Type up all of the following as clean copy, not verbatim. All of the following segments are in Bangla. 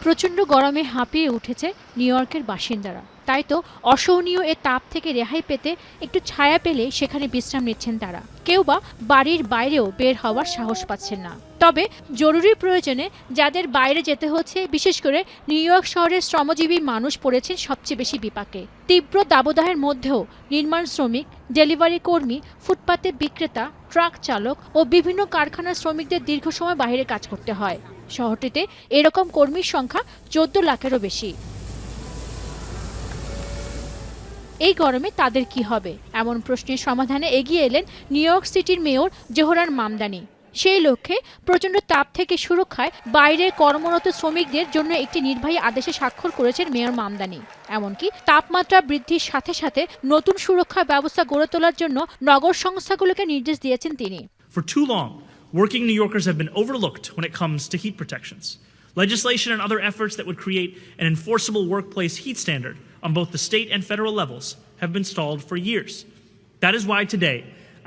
প্রচণ্ড গরমে হাঁপিয়ে উঠেছে নিউ ইয়র্কের বাসিন্দারা। তাই তো অসহনীয় এ তাপ থেকে রেহাই পেতে একটু ছায়া পেলে সেখানে বিশ্রাম নিচ্ছেন তারা। কেউ বা বাড়ির বাইরেও বের হওয়ার সাহস পাচ্ছেন না। তবে জরুরি প্রয়োজনে যাদের বাইরে যেতে হচ্ছে, বিশেষ করে নিউ ইয়র্ক শহরের শ্রমজীবী মানুষ পড়েছেন সবচেয়ে বেশি বিপাকে। তীব্র দাবদাহের মধ্যেও নির্মাণ শ্রমিক, ডেলিভারি কর্মী, ফুটপাতে বিক্রেতা, ট্রাক চালক ও বিভিন্ন কারখানার শ্রমিকদের দীর্ঘ সময় বাইরে কাজ করতে হয়। শহরটিতে এরকম কর্মীর সংখ্যা 14 লাখেরও বেশি। এই গরমে তাদের কি হবে, এমন প্রশ্নের সমাধানে এগিয়ে এলেন নিউ ইয়র্ক সিটির মেয়র জোহরান মামদানি। সেই লক্ষ্যে প্রচণ্ড তাপ থেকে সুরক্ষায় বাইরে কর্মরত শ্রমিকদের জন্য একটি নির্বাহী আদেশে স্বাক্ষর করেছেন মেয়র মামদানি। এমনকি তাপমাত্রা বৃদ্ধির সাথে সাথে নতুন সুরক্ষা ব্যবস্থা গড়ে তোলার জন্য নগর সংস্থাগুলোকে নির্দেশ দিয়েছেন তিনি। For too long, working New Yorkers have been overlooked when it comes to heat protections. Legislation and other efforts that would create an enforceable workplace heat standard on both the state and federal levels have been stalled for years. That is why today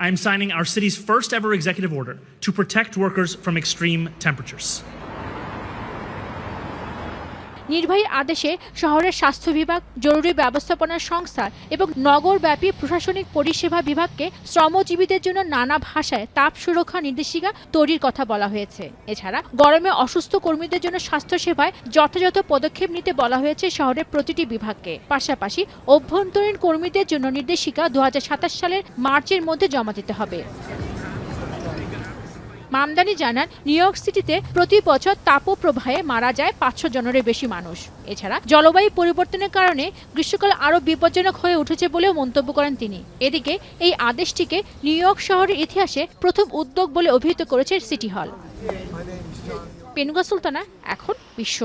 I am signing our city's first ever executive order to protect workers from extreme temperatures. নির্বাহী আদেশে শহরের স্বাস্থ্য বিভাগ, জরুরি ব্যবস্থাপনা সংস্থা এবং নগরব্যাপী প্রশাসনিক পরিষেবা বিভাগকে শ্রমজীবীদের জন্য নানা ভাষায় তাপ সুরক্ষা নির্দেশিকা তৈরির কথা বলা হয়েছে। এছাড়া গরমে অসুস্থ কর্মীদের জন্য স্বাস্থ্যসেবায় যথাযথ পদক্ষেপ নিতে বলা হয়েছে শহরের প্রতিটি বিভাগকে। পাশাপাশি অভ্যন্তরীণ কর্মীদের জন্য নির্দেশিকা 2027 সালের মার্চের মধ্যে জমা দিতে হবে। মামদানি জানান, নিউ ইয়র্ক সিটিতে প্রতি বছর তাপপ্রবাহে মারা যায় 500 জনেরও বেশি মানুষ। এছাড়া জলবায়ু পরিবর্তনের কারণে গ্রীষ্মকাল আরও বিপজ্জনক হয়ে উঠেছে বলেও মন্তব্য করেন তিনি। এদিকে এই আদেশটিকে নিউ ইয়র্ক শহরের ইতিহাসে প্রথম উদ্যোগ বলে অভিহিত করেছে সিটি হল। পেনুগা সুলতানা, এখন বিশ্ব।